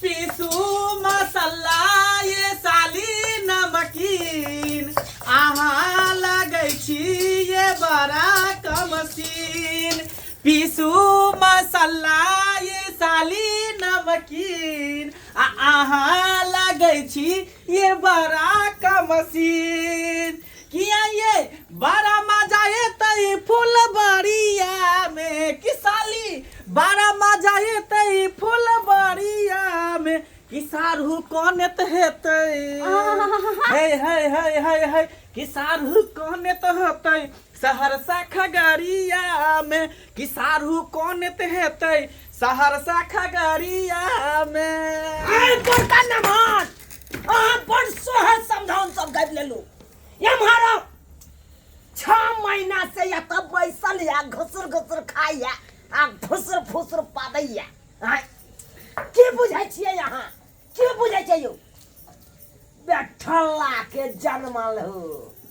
पीसू मसाला ये साली नमकीन अहाँ लगै छी ये बड़ा कमसीन पीसू मसाला ये साली नमकीन अहाँ लगै छी ये बड़ा कमसीन किया ये बड़ा मजा ये फुलबरिया में कि साली बड़ा मजा ये फुलबरिया में कि सारू कोनेत हेतै हे कि सारू कोनेत हेतै सहरसा खगड़िया में कि सारू कोनेत हेतै सहरसा खगड़िया में बड़का नमान अहाँ बड़ सोहर समझाउन सब गाबि लेलू हमारा 6 महीना से या तब बैसल या घुसुर घुसुर खाइया आ फुसुर फुसुर पादैया की बुझै छियै यहाँ की बुझै छै यौ बैठला के जन्मल हो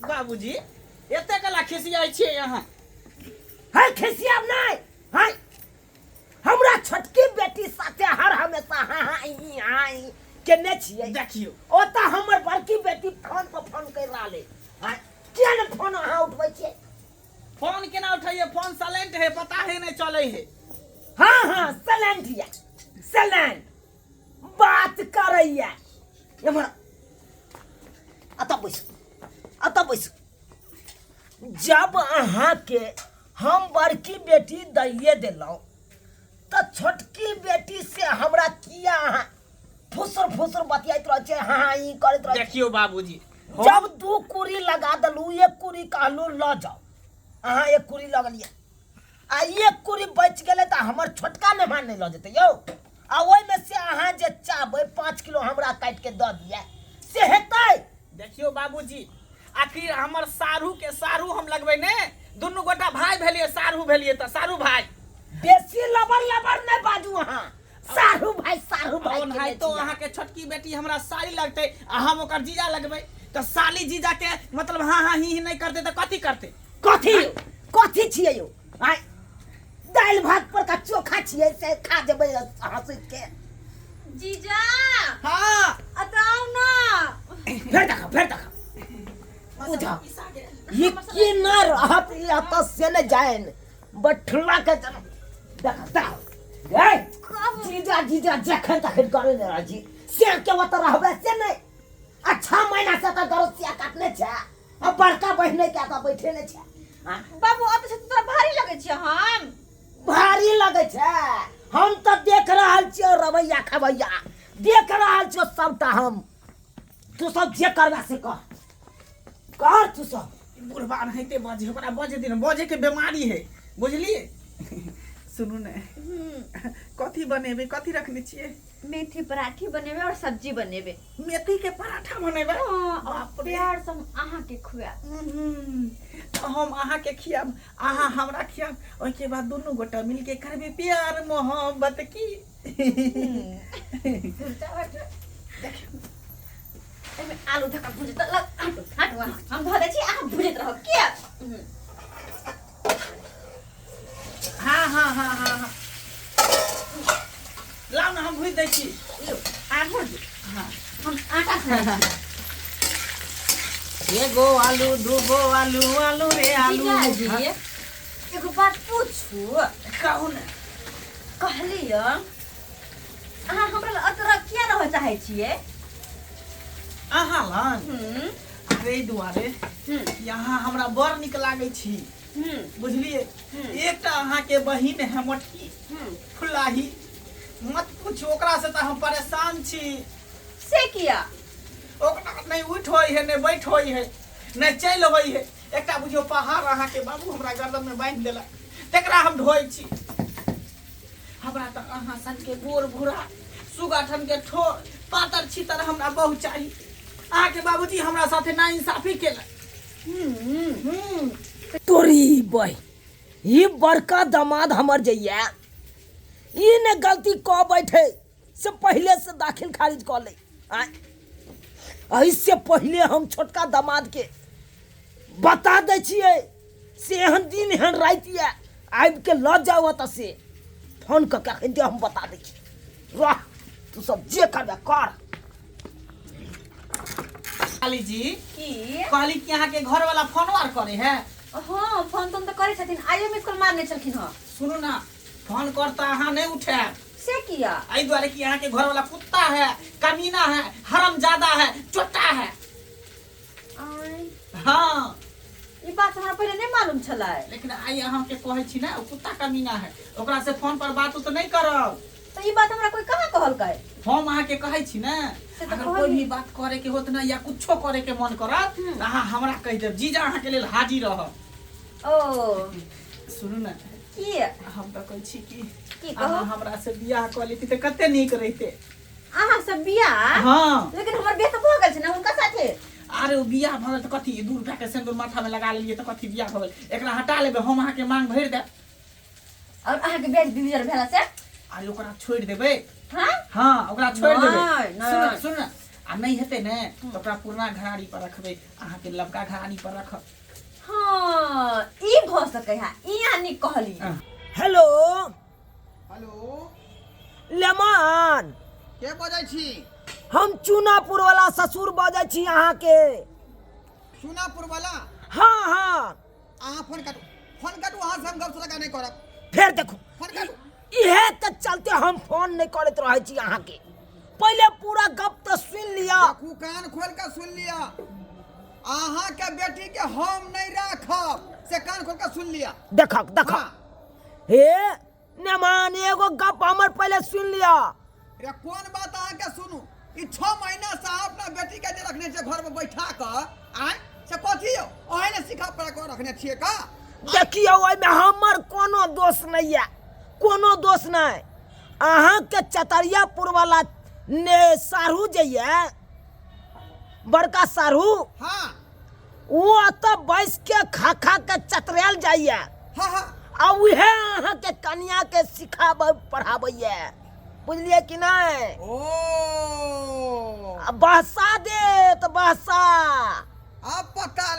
बाबूजी एते कला खिसियाइ छियै यहाँ है खिसियाब नहीं है हमरा छोटकी बेटी साथे हर हमेशा हाई केने छियै देखियो ओता हमर बड़की बेटी फोन पर फोन कर रहले किया ने फोन अहाँ उठबै छियै फोन केना उठाइए फोन साइलेंट है पता है नहीं चले है हाँ साइलेंट या साइलेंट बात करैया हमरा अतः बैस जब अहाँ के हम बड़की बेटी दैये देलौं तो छोटकी बेटी से हमरा किया अहाँ फुसुर फुसुर बतियाइत रह छै हाँ ई करैत रह देखियो बाबूजी जब 2 कुरी लगा दलू 1 कुरी कहलू ल जाओ अहाँ 1 कुरी लगलिए आ 1 कुरी बच गेले त हमर छोटका मेहमान नहीं ल जेते यौ आ ओइ में से अहाँ जे चाहबै 5 किलो हमरा काट के द दिया से हेतै देखियो बाबूजी आखिर हमर सारू के सारू हम लगबै ने दुनु गोटा भाई भेलिए सारू भेलिए त सारू भाई बेसी लबर नहीं बाजू अहाँ सारू भाई ओन है तो अहाँ के छोटकी बेटी हमरा साली लगते आ हम ओकर जीजा लगबै तो साली जीजा के मतलब हाँ ही नहीं करते तो कथी करते कथी छियै यौ आइ दाल भात पर का चोखा छियै से खा जेबै हंसैत के जीजा हाँ अताऊ ना फेर देखा बुझा ये की न रहत या त से न जाएन बठला के देखा जीजा जखन तखन करे न राजी से के वत रहबे से नहीं अच्छा महीना से त गरसिया काटने छै अब बड़का बहिने के त बैठे ने छै बाबू अत से तोरा भारी लगे छै हम भारी लगे छै हम त देख रहल छियै रवैया खवैया देख रहल छियै सबटा हम तू सब जे करबा से कर तू सब बुढ़बा नहिते बजे ओकरा बजे दिन बजे के बीमारी है बुझलिए सुनू ने कथी बनेबे कथी रखने छिए मेथी पराठी बनेबे और सब्जी बनेबे मेथी के पराठा बनेबे बाप रे प्यार से अहाँ के खुआ तो हम अहाँ के खियाब अहाँ हमरा खियाब ओइ के बाद दोनों गोटा मिल के करबे प्यार मोहब्बत की एमे आलू धक्का भुजत हटवा हम धो दै छी अहाँ भुजत रहो किया हाँ लाओ ना हम भूज दै छी आलू हाँ हम आटा सानी एगो आलू दूगो आलू रे आलू जी एगो बात पूछू कहू ने कहली अहाँ हमरा अतरा किया रह चाहे छिए अहाँ लन अरे दुआरे यहाँ हमरा बड़ निक लागे छी बुझलिए एकटा अहाँ के बहिन है मोटकी फुलाही मत पूछो ओकरा से त हम परेशान छी से किया ओकरा नहीं उठ होई है नहीं बैठ होई है नहीं चल होई है एकटा बुझियो पहाड़ अहाँ के बाबू हमरा गर्दन में बांध देला तेकरा हम ढोई छी हमरा त अहाँ सन के गोर घुरा सुगाठन के ठोर पातर छितर हमरा बहुत चाहिए अहाँ के बाबूजी हमरा साथे नाइंसाफी केला तोरी बही ये बड़का दामाद हमर जइया ई ने गलती क बैठे से पहले से दाखिल खारिज कर ले इससे पहले हम छोटका दामाद के बता दे छिए से एहन दिन एहन रात या आबि के ल जाओ त से फोन क के हम बता दे छी वाह तू सब जे करबे कर। काली जी की कहली कि यहाँ के घर वाला फोन वार करे है। हाँ फोन तो करे छथिन, आइयो मिस कॉल मारने चलखिन। हाँ सुनो ना, फोन करता अहाँ नहीं उठे से किया आई द्वारे कि यहाँ के घर वाला कुत्ता है, कमीना है, हरामजादा है, चोटा है। आई हाँ ई बात हमरा पहले नहीं मालूम छला। लेकिन आई अहाँ के कहै छी ना, कुत्ता कमीना है, ओकरा से फोन पर बात तो नहीं करब। तो ई बात हमरा कोई कहाँ कहल कै? हम अहाँ के कहै छी ना, से तो अगर कहली। कोई भी बात करे के होत ना या कुछो करे के मन करत त अहाँ हमरा कह देब, जीजा अहाँ के लेल हाजिर रहब। ओ सुनू ना, की हम तो कहै छी कि की कहो? अहाँ हमरा से बियाह क लेती त कते नीक रहिते। अहाँ सब बियाह? हाँ लेकिन हमर बियाह तो भ गेल छै ना हुनका साथे। अरे ओ बियाह भऽ गेल त कथी 2 रुपया के सिंदूर माथा में लगा लेलिए त कथी बियाह भऽ गेल। एकरा हटा लेबे, हम अहाँ के मांग भरि देब। और अहाँ के ब्याज 2000 भेला से अरे ओकरा छोड़ देबे। हां हाँ ओकरा छोड़ देबे। नहीं। सुन ना, आ नहीं हेते ने तो ओकरा पुरना घराड़ी पर रखबे, अहाँ के लबका घराड़ी पर रखब। हां ई भ सकै है, ई अहाँ नी कहली। हेलो हेलो, लेमन, के बजै छी? हम चूनापुर वाला ससुर बजै छी अहाँ के। सुनापुर वाला? हाँ हाँ अहाँ फोन काटू, अहाँ से हम गप सलका नहीं करब। फिर देखो फोन काटू। इहे के चलते हम फोन नहीं करत रहे छी अहाँ के। पहले पूरा गप तो सुन लिया। देखू, कान खोल के सुन लिया। अहाँ के बेटी के हम नहीं राखब, से कान खोल के सुन लिया। देखक देखक हाँ। हे नेमान, एगो गप हमर पहले सुन लिया। रे कौन बात अहाँ के सुनू? ई 6 महीना से अहाँ अपना बेटी के जे रखने छे घर में बैठा के, आय से कथी हो ओहे ने सिखा पड़ा के रखने छिए का? देखियो ओइमे हमर कोनो दोष नहीं है, कोनो दोष नहीं। अहाँ के चतरियापुर वाला ने सारू जे है, बड़का सारू, हाँ वो अत बैस के खा खा के चतरेल जाइए। हाँ हाँ। आ उहे अहाँ के कन्या के सिखाबै पढ़ाबै, बुझलिए कि नहीं? ओ बहसा दे तो बहसा। अब पता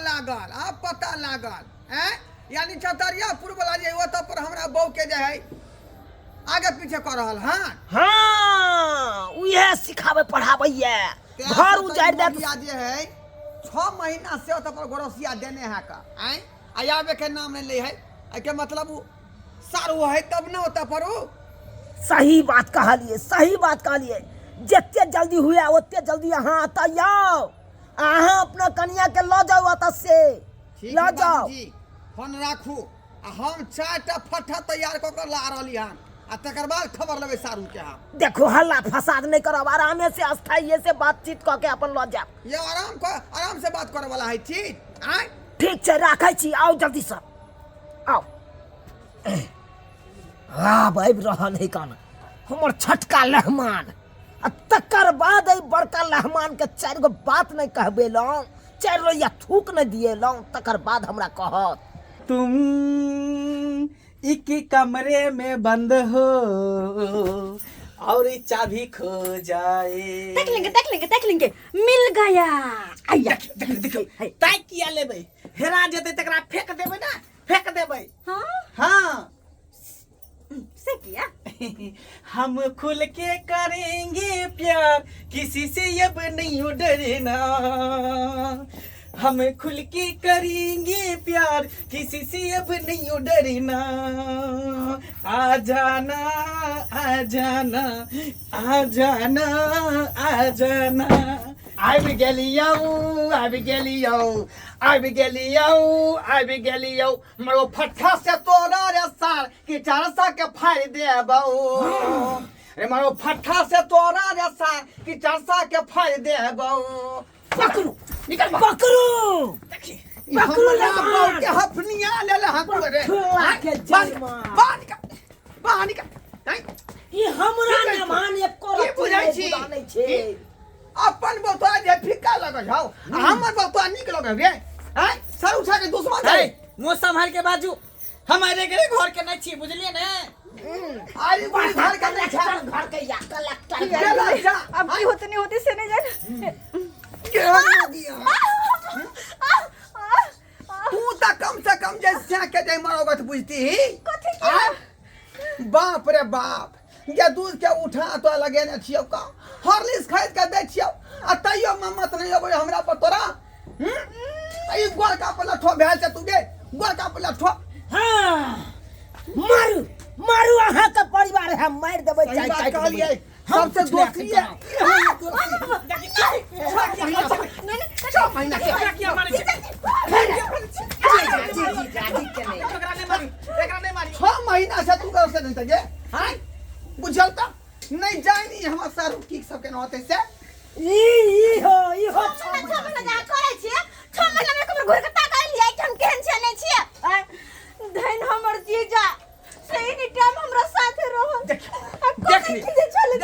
लागल हैं? यानी चतरियापुर वाला जे ओत पर हमरा बहू के जे है आगे पीछे कर रहल। हाँ हाँ उहे सिखाबै पढ़ाबै, घर उजाड़ दे। जे है 6 महीना से ओत पर गोरसिया देने है का, हैं? आयाबे के नाम नहीं ले है, के मतलब उ सारू है तब न ओत पर उ। सही बात कहलिए, सही बात कहलिए। जितने जल्दी हुए उतने जल्दी यहाँ आता जाओ। अहाँ अपना कन्या के लो जाओ अत से, ठीक लो है जाओ। बाबूजी, फोन राखू। आ हम 4टा फट्टा तैयार क के ला रहली हन, आ तकर बाद खबर लेबै सारू के हम। देखो हल्ला फसाद नहीं करब, आराम से अस्थाई से बातचीत क के अपन लो जाओ। ये आराम से बात करे वाला है, ठीक? आय ठीक छै, राखै छी, आओ जल्दी से आओ। आब आबि रहल है कान हमर छोटका लहमान। आ तकर बाद एहि बड़का लहमान के 4 गो बात नहीं कहबेलहुँ, 4 रोइया थूक नहीं दिएलहुँ, तकर बाद हमरा कहत तुम एक कमरे में बंद हो और चाबी खो जाए। देख लेंगे, मिल गया। आया देखो ताई किया लेबै, हेरा जेतै तकरा फेंक देबै ना, फेंक देबै। हाँ हाँ से किया हम खुल के करेंगे प्यार, किसी से अब नहीं डरना। हम खुल के करेंगे प्यार, किसी से अब नहीं डरना। आ जाना आ जाना आ जाना आ जाना। आबि गेलियौ मरो फट्ठा से तोरा रे सार कि 400 के फाड़ देबौ। रे मरो फट्ठा से तोरा रे सार कि 400 के फाड़ देबौ। पकड़ू निकल पकड़ू देखी पकड़ू लहमान। के हफनिया ले ले हाथ रे। पकड़ा के जलमान। बाहर निकल। नहीं ई हमरा नेमान एको की रत्ती बुझाइ नहीं छी? बुझानै छै। अपन बतवा जे फिक्का लगे जाओ, हमर बतवा निक लगे रे। हैं? सारू छा के दुश्मन है। मुंह संभाल के बाजू, हमारे घर के नहीं छी, बुझलिए ना? अरे बड़ी घर का नहीं छा। घर के या कलेक्टर के लग जा। अब की होते नहीं होते से नहीं जाने। के हो गया? तू तो कम से कम जे के जे मरोगत बुझती ही। कथी किया? बाप रे बाप, जे दूध के उठा तो लगेने छियौ का हॉर्लिक्स खरीद के दै छियौ आ तैयो मम्मत नहीं अबै हमरा पर तोरा ई गोरका पला ठो भेल छै तू दे गोरका पला ठो हाँ मारू मारू अहाँ के परिवार है मार देबै सही बात चाय कहलियै सबसे दोस्ती है छह महीना के एकरा किया मारै छै 6 महीना से तू कर से नहीं तगे हां बुझल त नहीं जानी हमर सारू की सब के न होते से ई हो छह महीना जा करे छियै 6 महीना में कबर घुर के ताका लिया हम केहन छै नै छियै धन हमर जीजा सही नि टाइम हमरा साथे रहो देख ली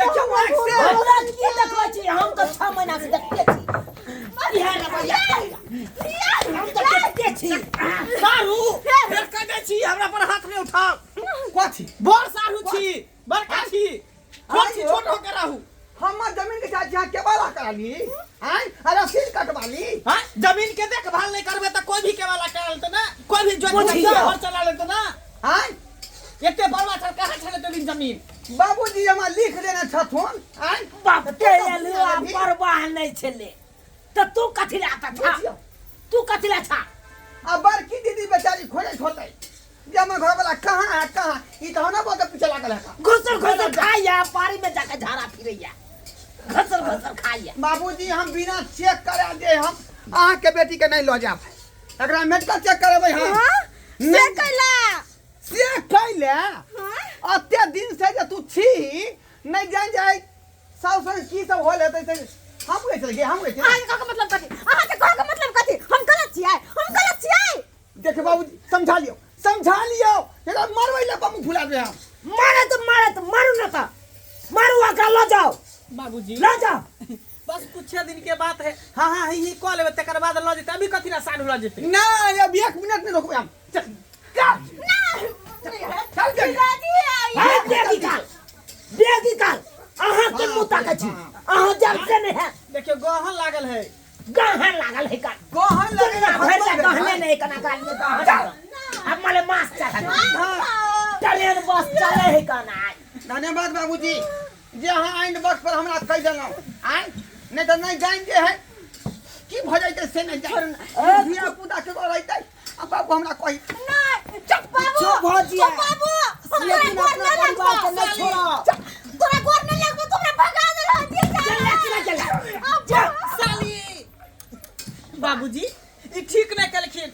देखो आँख से हमरा की देखबै छी हम तो 6 महीना से देखते छी इहे ना बजा हम तो देखते छी सारू फेर कह दे छी हमरा पर हाथ नहीं उठाओ कोथी बड़ सारू छी बड़का छी छोट हो के रहू हमर जमीन के साथ यहाँ केवाला कराली हैं अरे सील कटवाली हां जमीन के देखभाल नहीं करबे त कोई भी केवाला कर लेते ना कोई भी जोत पूछिए। के घर चला लेते ना हैं एते बड़वा छल कहां छले तो जमीन बाबूजी हमरा लिख देने छथुन हैं बाप के लुआ परवाह नहीं छले त तू कथि लाता था तू कथि ला था अब बड़की दीदी बेचारी खोले खोले जे हमर घर वाला कहां है कहां ई तो ना बोल के पीछे लागल है घुसर खाइया पारी में जाके झाड़ा फिरैया घसर खाइया बाबूजी हम बिना चेक करा दे हम अहाँ के बेटी के नहीं लो जाब एकरा मेडिकल चेक करबै हम से कैला चेक कैले अत्ते दिन से जे तू छी नहीं जान जाए साउसन की सब होल हेतै से हम गए चल गए हम गए अहाँ के कहके मतलब कथि अहाँ के कहके मतलब कथि हम गलत छियै देख बाबूजी समझा लियो एकरा मरबै ले बम फुला दे हम मारे तो मारू ना था मारू आका लो जाओ बाबूजी लो जाओ बस कुछ दिन के बात है हां ही कॉल लेबे तकर बाद ल जेते अभी कथि ना साढ़ ल जेते ना अब 1 मिनट नहीं रोकबै हम चल चल चल हां देगी काल अहाँ के मुता के छी अहाँ जब से नहीं है देखियो गहन लागल है गहन लागल है का गहन दुनिया भर से लगल गहने नहीं कना गाली में गहन अब माले मास चढ़ा ट्रेन बस चले है कना धन्यवाद बाबूजी जे अहाँ आइन बस पर हमरा कह देलौ आइ नहीं तो नहीं जान जे है की भ जाइते से नहीं जान धिया पुता के रहतै अब बाबू हमरा कहि चुप बाबू चुप हो जिया। लेकिन अपना परिवार को नहीं छोड़ो तोरा गोर न लगबो तोरा भगा दे रहो चल साली बाबूजी ई ठीक न कलखिन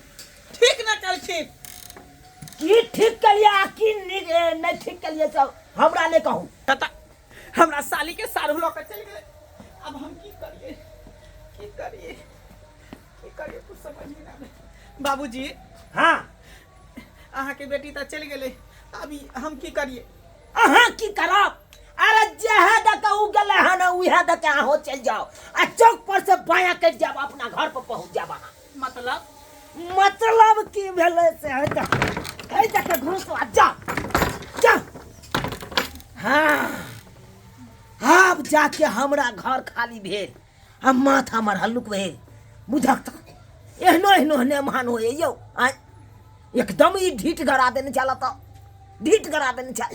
की ठीक के लिए की नहीं ठीक के लिए सब हमरा ने कहू तता हमरा साली के सारू लो के चल गेले अब हम की करिए कुछ समझ में ना आवे बाबूजी हाँ अहाँ के बेटी त चल गेले अभी हम की करिए अहाँ की करब अरे जहाँ दक उ गेले हन उहे दक अहाँ चल जाओ आ चौक पर से बाया कट जाब अपना घर पर पहुंच जाब अहाँ मतलब की भेले से है तक घुस जा हाँ अब जाके हमरा घर खाली भेल आ माथा हमर हल्लुक भेल बुझक तक एहनो नेमान होए यौ एकदम ही ढीठ गड़ा देने चला तो ढीठ गड़ा देने चल